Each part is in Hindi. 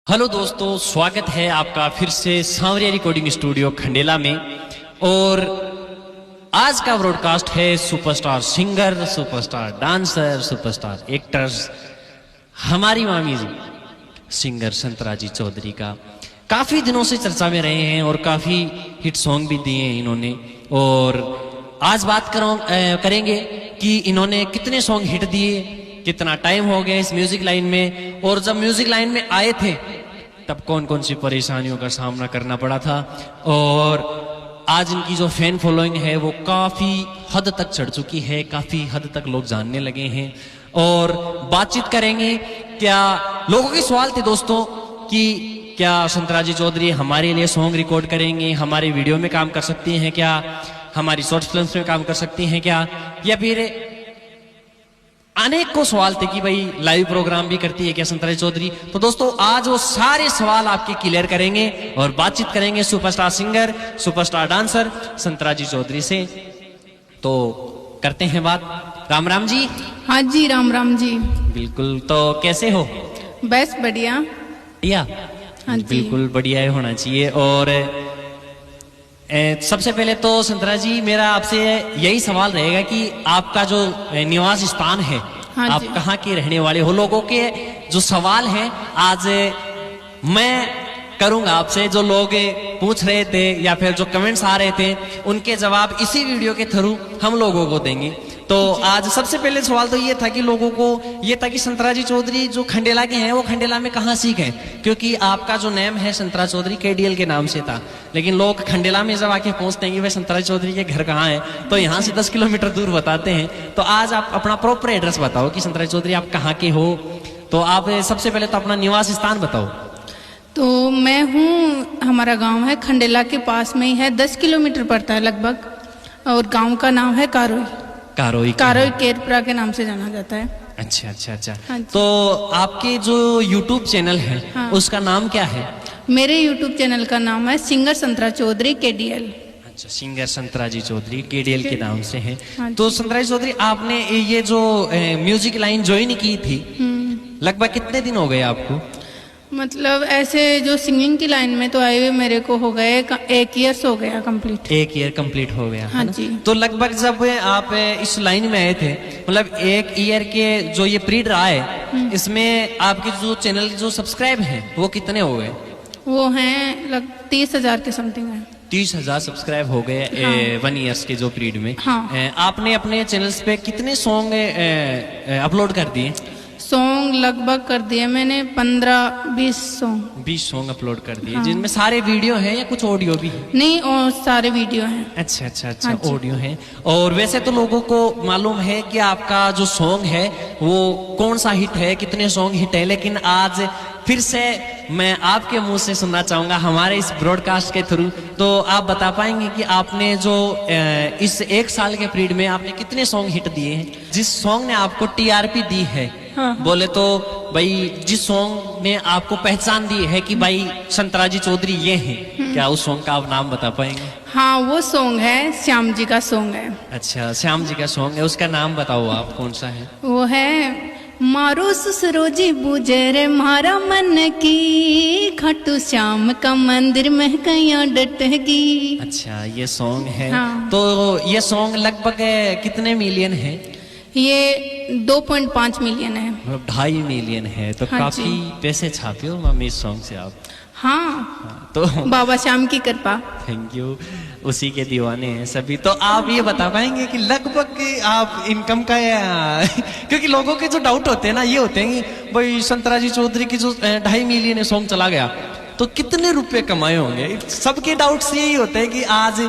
हेलो दोस्तों, स्वागत है आपका फिर से सांवरिया रिकॉर्डिंग स्टूडियो खंडेला में। और आज का ब्रॉडकास्ट है superstar singer, superstar dancer, superstar actors, हमारी मामी जी सिंगर संतराजी चौधरी का काफी दिनों से चर्चा में रहे हैं और काफी हिट सॉन्ग भी दिए हैं इन्होंने। और आज बात करेंगे कि इन्होंने कितने सॉन्ग हिट दिए, कितना टाइम हो गया इस म्यूजिक लाइन में, और जब म्यूजिक लाइन में आए थे तब कौन कौन सी परेशानियों का सामना करना पड़ा था। और आज इनकी जो फैन फॉलोइंग है वो काफी हद तक चढ़ चुकी है, काफी हद तक लोग जानने लगे हैं। और बातचीत करेंगे, क्या लोगों के सवाल थे दोस्तों कि क्या संतराजी चौधरी हमारे लिए सॉन्ग रिकॉर्ड करेंगे, हमारे वीडियो में काम कर सकती हैं क्या, हमारी शॉर्ट फिल्म्स में काम कर सकती हैं क्या, या फिर अनेक को सवाल थे कि भाई लाइव प्रोग्राम भी करती है क्या संतराजी चौधरी। तो दोस्तों आज वो सारे सवाल आपके क्लियर करेंगे और बातचीत करेंगे superstar singer, superstar dancer Santraji Chaudhary से। तो करते हैं बात। राम राम जी। हाँ जी, राम राम जी। बिल्कुल, तो कैसे हो? बस बढ़िया। बढ़िया, हाँ जी। बिल्कुल बढ़िया ही होना चाहिए। और सबसे पहले तो संतराजी मेरा आपसे यही सवाल रहेगा कि आपका जो निवास स्थान है, हाँ आप जी। कहाँ के रहने वाले हो? लोगों के जो सवाल हैं आज मैं करूंगा आपसे, जो लोग पूछ रहे थे या फिर जो कमेंट्स आ रहे थे उनके जवाब इसी वीडियो के थ्रू हम लोगों को देंगे। तो आज सबसे पहले सवाल तो ये था कि लोगों को ये था कि संतराजी चौधरी जो खंडेला के हैं वो खंडेला में कहाँ सीखे, क्योंकि आपका जो नेम है संतरा चौधरी केडीएल के नाम से था, लेकिन लोग खंडेला में जब आके पहुंचते हैं कि भाई संतराजी चौधरी के घर कहाँ है, तो यहाँ से 10 किलोमीटर दूर बताते हैं। तो आज आप अपना प्रॉपर एड्रेस बताओ कि संतराजी चौधरी आप कहाँ के हो। तो आप सबसे पहले तो अपना निवास स्थान बताओ। तो मैं हूँ, हमारा गांव है खंडेला के पास में ही है, 10 किलोमीटर पड़ता है लगभग, और गांव का नाम है कारोई। कारोई केरपुरा के नाम से जाना जाता है। अच्छा अच्छा अच्छा। हाँ जी। तो आपके जो YouTube चैनल है, हाँ। उसका नाम क्या है? मेरे YouTube चैनल का नाम है सिंगर संतरा चौधरी केडीएल। अच्छा, सिंगर संतराजी चौधरी केडीएल के नाम से है। हाँ जी। तो संतराजी चौधरी आपने ये जो म्यूजिक लाइन ज्वाइन की थी, लगभग कितने दिन हो गए आपको? मतलब ऐसे जो सिंगिंग की लाइन में तो आए हुए मेरे को हो गए 1 ईयर्स हो गया कंप्लीट। 1 ईयर कंप्लीट हो गया। हाँ है ना? जी। तो लगभग जब आप इस लाइन में आए थे, मतलब 1 ईयर के जो ये पीरियड रहा है, इसमें आपके जो चैनल जो सब्सक्राइब हैं वो कितने हो गए? वो हैं 30,000 के समथिंग है। 30,000 सब्सक्राइब हो गए। हाँ। 1 ईयर्स के जो पीरियड में। हाँ। आपने अपने चैनल्स पे कितने सॉन्ग अपलोड कर दिए? सॉन्ग लगभग कर दिए मैंने 15-20 सॉन्ग। 20 सॉन्ग अपलोड कर दिए। हाँ। जिनमें सारे वीडियो हैं या कुछ ऑडियो भी है? नहीं, और सारे वीडियो हैं। अच्छा अच्छा अच्छा, हाँ जी। ऑडियो है। और वैसे तो लोगों को मालूम है कि आपका जो सॉन्ग है वो कौन सा हिट है, कितने सॉन्ग हिट है, लेकिन आज फिर से मैं आपके मुंह से सुनना चाहूंगा हमारे इस ब्रॉडकास्ट के थ्रू। तो आप बता पाएंगे कि आपने जो इस 1 साल के पीरियड में आपने कितने सॉन्ग हिट दिए हैं, जिस सॉन्ग ने आपको टीआरपी दी है? हाँ। बोले तो भाई जिस सॉन्ग ने आपको पहचान दी है कि भाई संतराजी चौधरी ये हैं, क्या उस सॉन्ग का आप नाम बता पाएंगे? हाँ, वो सॉन्ग है श्याम जी का सॉन्ग है। अच्छा, श्याम जी का सॉन्ग है, उसका नाम बताओ आप, कौन सा है? वो है मारो सुसरोजी बुझे मारा मन की, खाटू श्याम का मंदिर में कया डटगी। अच्छा, ये सॉन्ग है। हाँ। तो ये सॉन्ग लगभग कितने मिलियन है? ये 2.5 मिलियन है। 2.5 मिलियन है। तो हाँ काफी जी। पैसे छापे हो मम्मी इस सॉन्ग से आप। हाँ, हाँ, तो बाबा श्याम की कृपा। थैंक यू, उसी के दीवाने हैं सभी। तो आप ये बता पाएंगे कि लगभग आप इनकम का क्योंकि लोगों के जो डाउट होते हैं ना, ये होते हैं कि भाई संतराजी चौधरी की जो 2.5 मिलियन सॉन्ग चला गया तो कितने रुपए कमाए होंगे। सबके डाउट्स यही होते हैं कि आज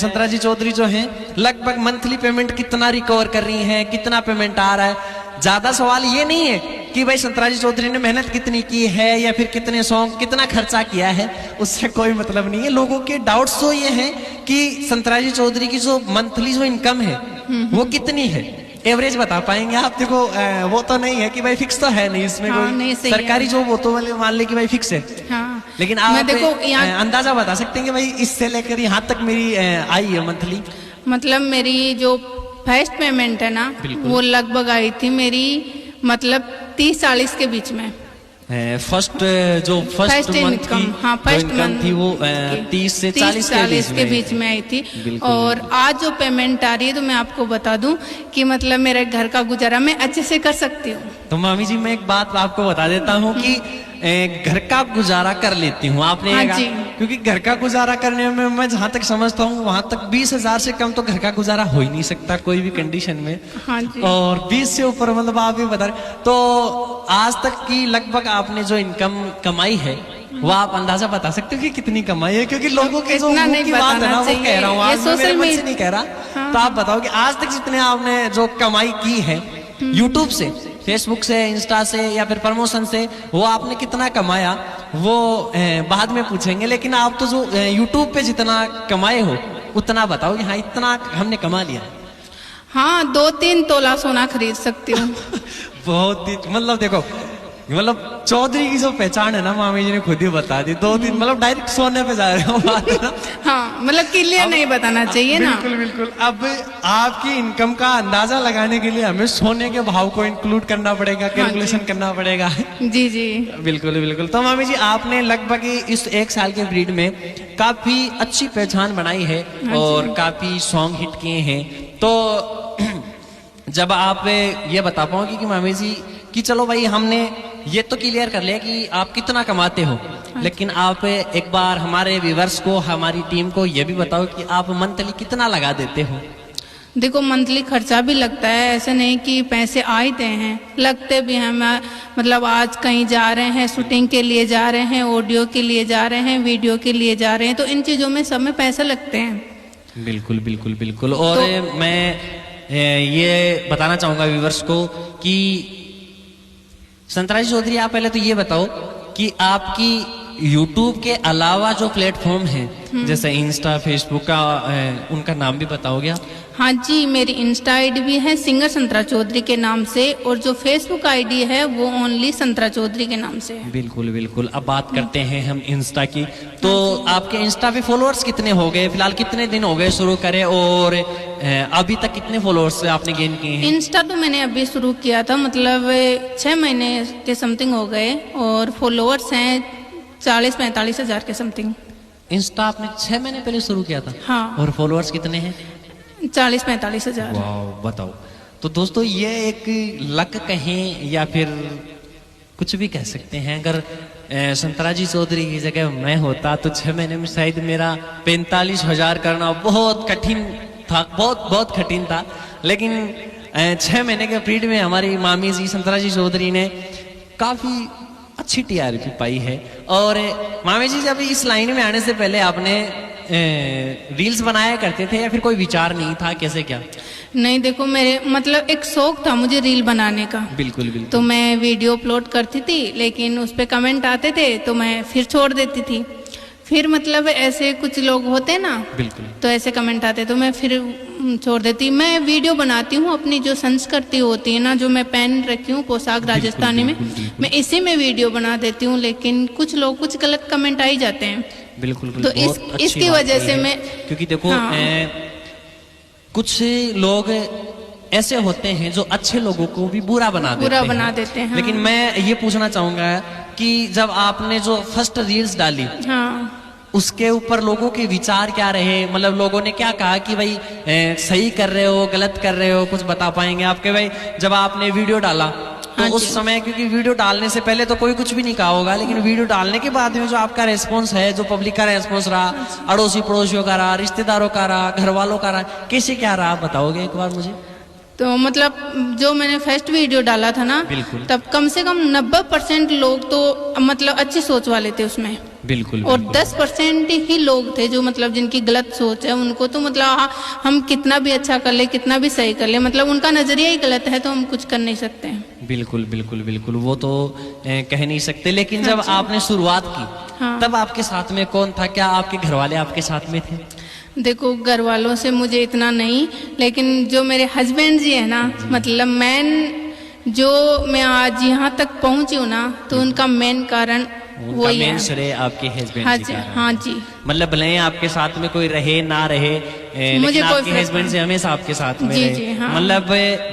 संतराजी चौधरी जो हैं लगभग मंथली पेमेंट कितना रिकवर कर रही हैं, कितना पेमेंट आ रहा है। ज्यादा सवाल ये नहीं है कि भाई संतराजी चौधरी ने मेहनत कितनी की है या फिर कितने सॉन्ग कितना खर्चा किया है, उससे कोई मतलब नहीं है। लोगों के डाउट्स तो ये हैं कि संतराजी चौधरी की जो मंथली जो इनकम है वो कितनी है, एवरेज बता पाएंगे आप? देखो वो तो नहीं है कि भाई फिक्स तो है नहीं इसमें। हाँ, कोई नहीं, सही सरकारी है। जॉब हो तो मान ले कि भाई फिक्स है। हाँ, लेकिन मैं आप देखो यहाँ अंदाजा बता सकते हैं कि भाई इससे लेकर यहाँ तक मेरी आई है मंथली? मतलब मेरी जो फर्स्ट पेमेंट है ना, बिल्कुल। वो लगभग आई थी मेरी मतलब 30-40 के बीच में। फर्स्ट फर्स्ट मंथ इनकम, की हाँ, जो फर्स्ट इनकम मंथ थी वो 30 से 40 के बीच में आई थी। बिल्कुल। और आज जो पेमेंट आ रही है तो मैं आपको बता दूं कि मतलब मेरे घर का गुजारा मैं अच्छे से कर सकती हूँ। तो मामी जी मैं एक बात आपको बता देता हूँ कि घर का गुजारा कर लेती हूँ आपने हाँ कहा, जी। क्योंकि घर का गुजारा करने में मैं जहाँ तक समझता हूँ वहां तक 20,000 से कम तो घर का गुजारा हो ही नहीं सकता कोई भी कंडीशन में। हाँ जी। और 20 से ऊपर मतलब आप ही बता रहे तो आज तक की लगभग आपने जो इनकम कमाई है वो आप अंदाजा बता सकते हो कि कितनी कमाई है? क्योंकि लोगों के जो इतना मुंह नहीं की बात है ना बताना वो कह रहा हूँ, चाहिए। आज ये मैं मेरे सोशल मन से मीडिया- नहीं कह रहा। हाँ। तो आप बताओ कि आज तक जितने आपने जो कमाई की है यूट्यूब से, फेसबुक से, इंस्टा से या फिर प्रमोशन से, वो आपने कितना कमाया वो बाद में पूछेंगे। लेकिन आप तो जो यूट्यूब पे जितना कमाए हो उतना बताओ कि हाँ इतना हमने कमा लिया। हाँ, 2-3 तोला सोना खरीद सकती हूँ। बहुत ही मतलब देखो, मतलब चौधरी की जो पहचान है ना मामी जी ने खुद ही बता दी। 2-3 मतलब डायरेक्ट सोने पे जा रहे हो बात है ना? हाँ, मतलब क्लियर नहीं बताना चाहिए ना। बिल्कुल बिल्कुल। अब आपकी इनकम का अंदाजा लगाने के लिए हमें सोने के भाव को इंक्लूड करना पड़ेगा, कैलकुलेशन करना पड़ेगा। जी जी। बिल्कुल बिल्कुल। तो मामी जी आपने लगभग इस 1 साल के पीरियड में काफी अच्छी पहचान बनाई है और काफी सॉन्ग हिट किए हैं। तो जब आप ये बता पाओगे कि मामी जी कि चलो भाई हमने ये तो क्लियर कर लिया कि आप कितना कमाते हो, लेकिन आप एक बार हमारे व्यूअर्स को, हमारी टीम को ये भी बताओ कि आप मंथली कितना लगा देते हो? देखो, मंथली खर्चा भी लगता है, ऐसे नहीं कि पैसे आते हैं, लगते भी हैं। मतलब आज कहीं जा रहे हैं, शूटिंग के लिए जा रहे हैं, ऑडियो के लिए जा रहे हैं, वीडियो के लिए जा रहे हैं, तो इन चीज़ों में सब में पैसे लगते हैं। बिल्कुल बिल्कुल बिल्कुल। और मैं ये बताना चाहूंगा व्यूअर्स को कि संतराजी चौधरी आप पहले तो ये बताओ कि आपकी यूट्यूब के अलावा जो प्लेटफॉर्म है जैसे इंस्टा, फेसबुक का, उनका नाम भी बताओगे आप? हाँ जी, मेरी इंस्टा आईडी भी है सिंगर संतरा चौधरी के नाम से, और जो फेसबुक आईडी है वो ओनली संतरा चौधरी के नाम से है। बिल्कुल बिल्कुल। अब बात करते हैं हम इंस्टा की। तो आपके इंस्टा पे फॉलोअर्स कितने हो गए? फिलहाल कितने दिन हो गए शुरू करे, और अभी तक कितने फॉलोअर्स आपने गेन किए हैं? इंस्टा तो मैंने अभी शुरू किया था, मतलब 6 महीने के समथिंग हो गए, और फॉलोअर्स हैं 40-45 हजार के समथिंग। इंस्टा आपने 6 महीने पहले शुरू किया था? हाँ। और फॉलोअर्स कितने हैं? 40-45 हजार। वाह, बताओ। तो दोस्तों ये एक लक कहें या फिर कुछ भी कह सकते हैं। अगर संतराजी चौधरी की जगह मैं होता तो 6 महीने में शायद मेरा 45 हजार करना बहुत कठिन था, बहुत कठिन था। लेकिन 6 महीने के पीरियड में हमारी मामी जी संतराजी चौधरी ने काफी अच्छी टीआरपी पाई है। और मामी जी जब इस लाइन में आने से पहले आपने रील्स बनाया करते थे या फिर कोई विचार नहीं था, कैसे क्या? नहीं, देखो, मेरे मतलब एक शौक था मुझे रील बनाने का। बिल्कुल बिल्कुल। तो मैं वीडियो अपलोड करती थी, लेकिन उस पे कमेंट आते थे तो मैं फिर छोड़ देती थी। फिर मतलब ऐसे कुछ लोग होते हैं ना, बिल्कुल, तो ऐसे कमेंट आते तो मैं फिर छोड़ देती। मैं वीडियो बनाती हूँ अपनी जो संस्कृति होती है ना, जो मैं पहन रखी हूँ पोशाक राजस्थानी में, मैं इसी में वीडियो बना देती हूँ। लेकिन कुछ लोग कुछ गलत कमेंट आ ही जाते हैं। बिल्कुल तो इसकी वजह से मैं, क्योंकि देखो कुछ लोग ऐसे होते हैं जो अच्छे लोगों को भी बुरा बना देते हैं। लेकिन मैं ये पूछना चाहूंगा कि जब आपने जो फर्स्ट रील्स डाली, हाँ, उसके ऊपर लोगों के विचार क्या रहे? मतलब लोगों ने क्या कहा कि भाई सही कर रहे हो, गलत कर रहे हो, कुछ बता पाएंगे आपके? भाई जब आपने वीडियो डाला तो उस समय, क्योंकि वीडियो डालने से पहले तो कोई कुछ भी नहीं कहा होगा, लेकिन वीडियो डालने के बाद में जो आपका रेस्पॉन्स है, जो पब्लिक का रेस्पॉन्स रहा, अड़ोसी पड़ोसियों का रहा, रिश्तेदारों का रहा, घर वालों का रहा, कैसे क्या रहा आप बताओगे एक बार मुझे? तो मतलब जो मैंने फर्स्ट वीडियो डाला था ना, तब कम से कम 90% लोग तो मतलब अच्छी सोच वाले थे उसमें। बिल्कुल। और 10% ही लोग थे जो मतलब जिनकी गलत सोच है, उनको तो मतलब हम कितना भी अच्छा कर ले, कितना भी सही कर ले, मतलब उनका नजरिया ही गलत है तो हम कुछ कर नहीं सकते हैं। बिल्कुल बिल्कुल बिल्कुल, वो तो कह नहीं सकते। लेकिन जब आपने शुरुआत की तब आपके साथ में कौन था? क्या आपके घर वाले आपके साथ में थे? देखो, घर वालों से मुझे इतना नहीं, लेकिन जो मेरे हस्बैंड जी है ना, मतलब मेन जो मैं आज यहाँ तक पहुँची हूँ ना, तो उनका मेन कारण वही है। श्रेय आपके हस्बैंड हाँ जी जी, का। हाँ जी। मतलब भले आपके साथ में कोई रहे ना रहे, मुझे लेकिन कोई आपके फर्क हस्बैंड से हमेशा आपके साथ में जी, रहे। जी, हाँ। मतलब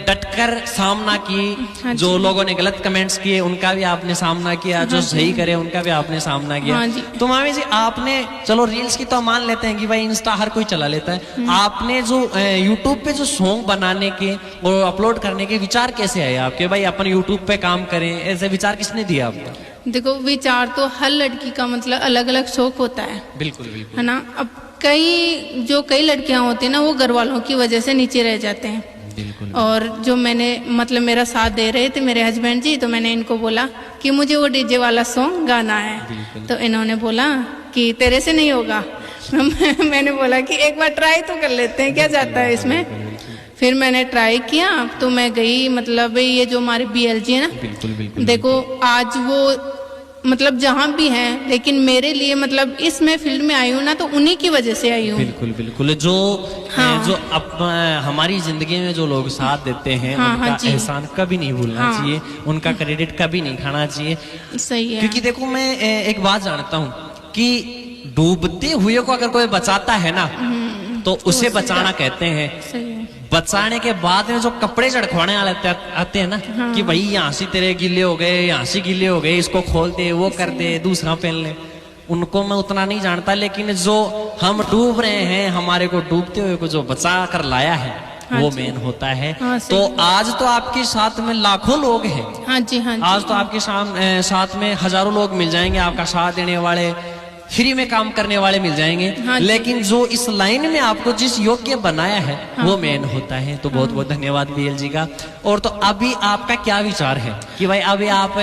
डटकर सामना की, हाँ जो जी। लोगों ने गलत कमेंट्स किए उनका भी आपने सामना किया, जो हाँ जी। सही करे उनका भी आपने सामना किया। हाँ जी। तो मामी जी आपने, चलो रील्स की तो मान लेते हैं कि भाई इंस्टा हर कोई चला लेता है, आपने जो यूट्यूब पे जो सॉन्ग बनाने के और अपलोड करने के विचार कैसे आए आपके, भाई अपन यूट्यूब पे काम करें, ऐसे विचार किसने दिया आपको? देखो, विचार तो हर लड़की का मतलब अलग अलग शौक होता है बिल्कुल बिल्कुल। है ना। अब कई लड़कियां होती है ना, वो घर वालों की वजह से नीचे रह जाते हैं। बिल्कुल। और जो मैंने मतलब मेरा साथ दे रहे थे मेरे हस्बैंड जी, तो मैंने इनको बोला कि मुझे वो डीजे वाला सॉन्ग गाना है। तो इन्होंने बोला कि तेरे से नहीं होगा। मैंने बोला कि एक बार ट्राई तो कर लेते हैं, क्या जाता है इसमें। फिर मैंने ट्राई किया, तो मैं गई, मतलब ये जो हमारे BLG है ना, बिल्कुल बिल्कुल। देखो आज वो मतलब जहाँ भी हैं, लेकिन मेरे लिए मतलब इसमें फील्ड में आई हूँ ना, तो उन्हीं की वजह से आई हूँ। बिल्कुल बिल्कुल। जो हाँ। जो हमारी जिंदगी में जो लोग साथ देते हैं, हाँ, उनका हाँ जी। एहसान कभी नहीं भूलना हाँ। चाहिए, उनका क्रेडिट कभी नहीं खाना चाहिए। सही है। क्योंकि देखो मैं एक बात जानता हूँ कि डूबते हुए को अगर कोई बचाता है ना, तो उसे बचाना कहते हैं। सही है। बचाने के बाद में जो कपड़े चढ़खवाने आते हैं ना, कि भाई यहाँ से तेरे गीले हो गए, यहाँ से गीले हो गए, इसको खोल दे, वो कर दे, दूसरा पहन ले, उनको मैं उतना नहीं जानता। लेकिन जो हम डूब रहे हैं, हमारे को डूबते हुए को जो बचा कर लाया है, हाँ वो जी। मेन होता है। हाँ, तो सही। आज तो आपके साथ में लाखों लोग हैं, हाँ जी, हाँ जी। आज तो आपके साथ में हजारों लोग मिल जाएंगे, आपका साथ देने वाले, फ्री में काम करने वाले मिल जाएंगे। हाँ जी। लेकिन जो इस लाइन में आपको जिस योग्य बनाया है, हाँ। वो मेन होता है। तो बहुत बहुत धन्यवाद BLG का। और तो अभी आपका क्या विचार है कि भाई अभी आप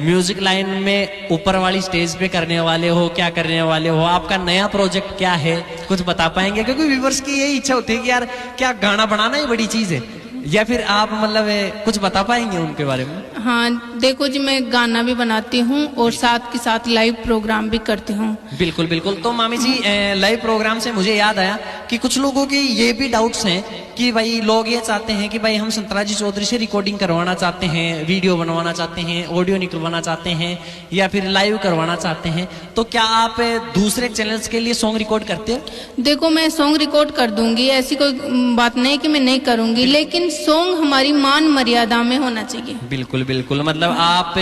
म्यूजिक लाइन में ऊपर वाली स्टेज पे करने वाले हो, क्या करने वाले हो, आपका नया प्रोजेक्ट क्या है, कुछ बता पाएंगे? क्योंकि व्यूवर्स की यही इच्छा होती है कि यार क्या गाना बनाना ही बड़ी चीज है, या फिर आप मतलब कुछ बता पाएंगे उनके बारे में? हाँ देखो जी, मैं गाना भी बनाती हूँ और साथ के साथ लाइव प्रोग्राम भी करती हूँ। बिल्कुल बिल्कुल। तो मामी जी लाइव प्रोग्राम से मुझे याद आया कि कुछ लोगों की ये भी डाउट्स हैं कि भाई लोग ये चाहते हैं कि भाई हम संतराजी चौधरी से रिकॉर्डिंग करवाना चाहते हैं, वीडियो बनवाना चाहते हैं, ऑडियो निकलवाना चाहते हैं, या फिर लाइव करवाना चाहते हैं, तो क्या आप दूसरे चैनल्स के लिए सॉन्ग रिकॉर्ड करते हो? देखो, मैं सॉन्ग रिकॉर्ड कर दूंगी, ऐसी कोई बात नहीं कि मैं नहीं करूंगी, लेकिन सॉन्ग हमारी मान मर्यादा में होना चाहिए। बिल्कुल बिल्कुल। मतलब आप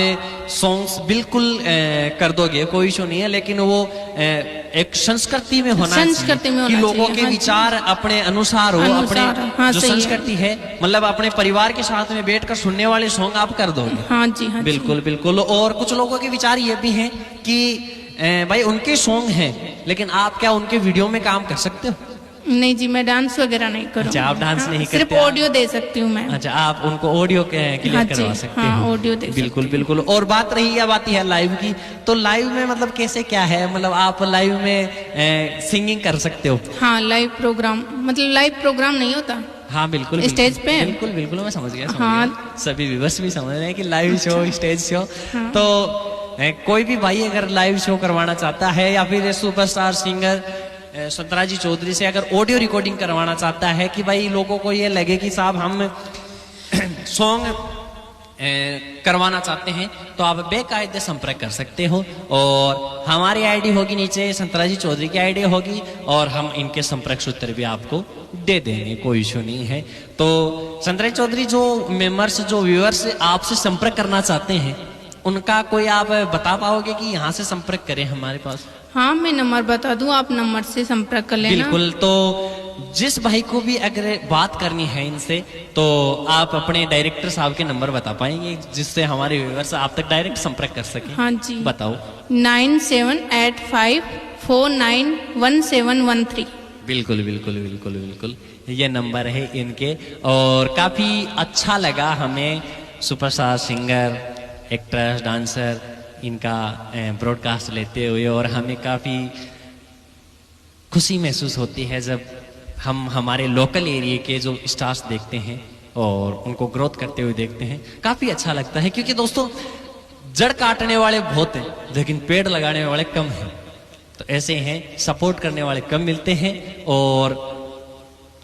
सॉन्ग्स बिल्कुल कर दोगे, कोई इशू नहीं है, लेकिन वो एक संस्कृति में होना संस्कृति में कि होना लोगों चाहिए, के हाँ जी। विचार अपने अनुसार हो, अनुसार, अपने हाँ, जो सही है। संस्कृति है, मतलब अपने परिवार के साथ में बैठकर सुनने वाले सॉन्ग आप कर दोगे। हाँ जी, हाँ जी। बिल्कुल बिल्कुल। और कुछ लोगों के विचार ये भी हैं कि भाई उनके सॉन्ग हैं, लेकिन आप क्या उनके वीडियो में काम कर सकते हो? नहीं जी, मैं डांस वगैरह नहीं करूँगी। अच्छा, आप डांस नहीं सिर्फ करते? ऑडियो दे सकती हूँ मैं। अच्छा, आप उनको ऑडियो क्लियर हाँ करवा जी, सकते हाँ, हो? ऑडियो दे बिल्कुल बिल्कुल। और बात रही अब आती है लाइव की, तो लाइव में मतलब कैसे क्या है, मतलब आप लाइव में सिंगिंग कर सकते हो? हाँ, लाइव प्रोग्राम मतलब लाइव प्रोग्राम नहीं होता। हाँ बिल्कुल स्टेज पे? बिल्कुल बिल्कुल, मैं समझ गया, हाँ। सभी व्यूअर्स भी समझ रहे हैं कि लाइव शो, स्टेज शो। हाँ। तो कोई भी भाई अगर लाइव शो करवाना चाहता है, या फिर सुपरस्टार सिंगर संतराजी चौधरी से अगर ऑडियो रिकॉर्डिंग करवाना चाहता है कि भाई लोगों को ये लगे कि साहब हम सॉन्ग करवाना चाहते हैं, तो आप बेकायदे संपर्क कर सकते हो। और हमारी आईडी होगी नीचे, संतराजी चौधरी की आईडी होगी, और हम इनके संपर्क सूत्र भी आपको दे देंगे, कोई इशू नहीं है। तो संतराजी चौधरी जो मेंबर्स, जो व्यूअर्स आपसे संपर्क करना चाहते हैं, उनका कोई आप बता पाओगे कि यहाँ से संपर्क करें हमारे पास? हाँ, मैं नंबर बता दूं, आप नंबर से संपर्क कर लेना। बिल्कुल। तो जिस भाई को भी अगर बात करनी है इनसे, तो आप अपने डायरेक्टर साहब के नंबर बता पाएंगे जिससे हमारे व्यूअर्स आप तक डायरेक्ट संपर्क कर सके? हाँ जी, बताओ। 9785491713। बिल्कुल बिल्कुल बिल्कुल बिल्कुल, ये नंबर है इनके। और काफी अच्छा लगा हमें सुपरस्टार सिंगर, एक्ट्रेस, डांसर इनका ब्रॉडकास्ट लेते हुए, और हमें काफी खुशी महसूस होती है जब हम हमारे लोकल एरिया के जो स्टार्स देखते हैं और उनको ग्रोथ करते हुए देखते हैं। काफी अच्छा लगता है, क्योंकि दोस्तों जड़ काटने वाले बहुत हैं, लेकिन पेड़ लगाने वाले कम हैं। तो ऐसे हैं, सपोर्ट करने वाले कम मिलते हैं और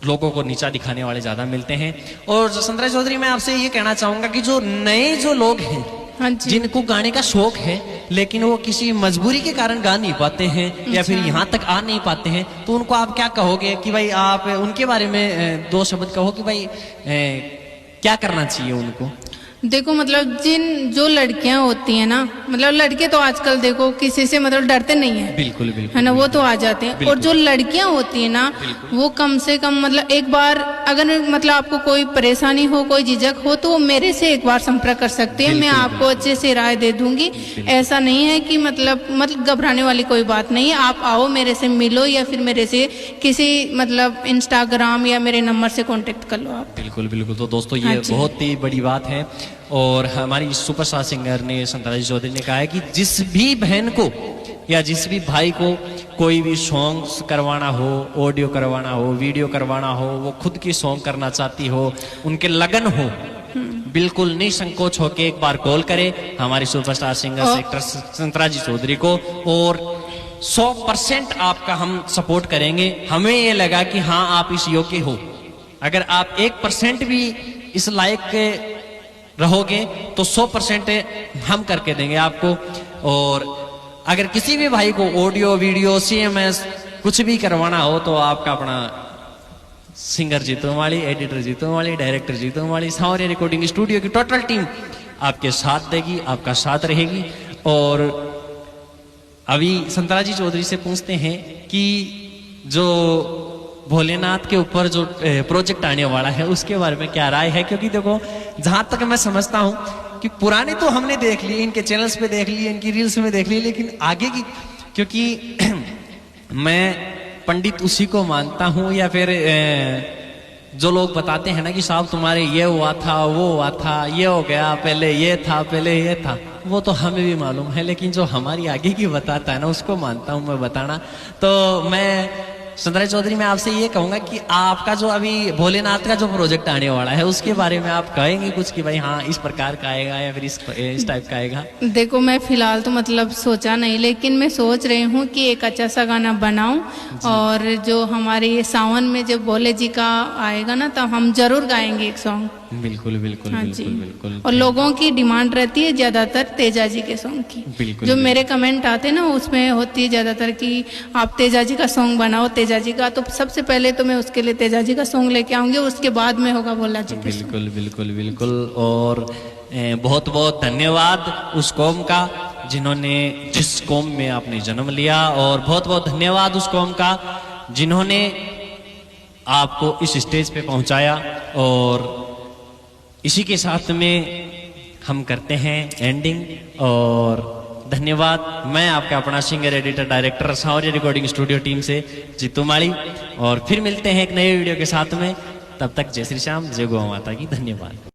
लोगों को नीचा दिखाने वाले ज्यादा मिलते हैं। और संतराजी चौधरी, मैं आपसे ये कहना चाहूंगा कि जो नए जो लोग हैं, हाँ जी। जिनको गाने का शौक है लेकिन वो किसी मजबूरी के कारण गा नहीं पाते हैं या फिर यहाँ तक आ नहीं पाते हैं, तो उनको आप क्या कहोगे कि भाई आप उनके बारे में दो शब्द कहो कि भाई क्या करना चाहिए उनको? देखो मतलब जो लड़कियां होती हैं ना, मतलब लड़के तो आजकल देखो किसी से मतलब डरते नहीं है, बिल्कुल बिल्कुल है ना, वो तो आ जाते हैं। और जो लड़कियां होती हैं ना, वो कम से कम मतलब एक बार अगर मतलब आपको कोई परेशानी हो, कोई झिझक हो, तो वो मेरे से एक बार संपर्क कर सकते हैं। मैं आपको अच्छे से राय दे दूंगी। ऐसा नहीं है कि मतलब घबराने वाली कोई बात नहीं है। आप आओ, मेरे से मिलो या फिर मेरे से किसी मतलब इंस्टाग्राम या मेरे नंबर से कांटेक्ट कर लो आप। बिल्कुल बिल्कुल। तो दोस्तों ये हाँ जी। बहुत ही बड़ी बात है। और हमारी सुपरस्टार सिंगर ने संतराजी चौधरी ने कहा है कि जिस भी बहन को या जिस भी भाई को कोई भी सॉन्ग करवाना हो, ऑडियो करवाना हो, वीडियो करवाना हो, वो खुद की सॉन्ग करना चाहती हो, उनके लगन हो, बिल्कुल निसंकोच होके एक बार कॉल करे हमारी सुपरस्टार सिंगर एक्टर संतराजी चौधरी को, और 100% आपका हम सपोर्ट करेंगे। हमें ये लगा कि हाँ आप इस योग्य हो। अगर आप 1% भी इस लायक के रहोगे तो 100% हम करके देंगे आपको। और अगर किसी भी भाई को ऑडियो वीडियो CMS कुछ भी करवाना हो तो आपका अपना सिंगर जीतूमाली, एडिटर जीतूमाली, डायरेक्टर जीतूमाली, सांवरिया रिकॉर्डिंग स्टूडियो की टोटल टीम आपके साथ देगी, आपका साथ रहेगी। और अभी संतराजी चौधरी से पूछते हैं कि जो भोलेनाथ के ऊपर जो प्रोजेक्ट आने वाला है उसके बारे में क्या राय है? क्योंकि देखो जहां तक मैं समझता हूं कि पुराने तो हमने देख लिए, इनके चैनल्स पे देख लिए, इनकी रील्स में देख लिए, लेकिन आगे की, क्योंकि मैं पंडित उसी को मानता हूं या फिर जो लोग बताते हैं ना कि साहब तुम्हारे ये हुआ था, वो हुआ था, ये हो गया, पहले ये था, पहले ये था, वो तो हमें भी मालूम है, लेकिन जो हमारी आगे की बताता है ना उसको मानता हूं मैं बताना। तो मैं संतराजी चौधरी मैं आपसे ये कहूंगा कि आपका जो अभी भोलेनाथ का जो प्रोजेक्ट आने वाला है उसके बारे में आप कहेंगे कुछ कि भाई हाँ इस प्रकार का आएगा या फिर इस टाइप का आएगा? देखो मैं फिलहाल तो मतलब सोचा नहीं, लेकिन मैं सोच रही हूँ कि एक अच्छा सा गाना बनाऊं, और जो हमारे ये सावन में जब भोले जी का आएगा ना तब हम जरूर गाएंगे एक सॉन्ग। बिल्कुल बिल्कुल हाँ बिल्कुल जी। बिल्कुल। और लोगों की डिमांड रहती है ज्यादातर तेजा जी के सॉन्ग की। बिल्कुल जो मेरे कमेंट आते हैं ना उसमें होती है ज्यादातर कि आप तेजा जी का सॉन्ग बनाओ, तेजा जी का। तो सबसे पहले तो मैं उसके लिए तेजा जी का सॉन्ग लेके आऊंगी, उसके बाद में होगा भोला जी का। बिल्कुल बिल्कुल बिल्कुल। और बहुत बहुत धन्यवाद उस कौम का जिन्होंने, जिस कौम में आपने जन्म लिया, और बहुत बहुत धन्यवाद उस कौम का जिन्होंने आपको इस स्टेज पे पहुंचाया। और इसी के साथ में हम करते हैं एंडिंग। और धन्यवाद। मैं आपका अपना सिंगर, एडिटर, डायरेक्टर सांवरिया रिकॉर्डिंग स्टूडियो टीम से जीतूमाली, और फिर मिलते हैं एक नए वीडियो के साथ में। तब तक जय श्री श्याम, जय गौ माता की। धन्यवाद।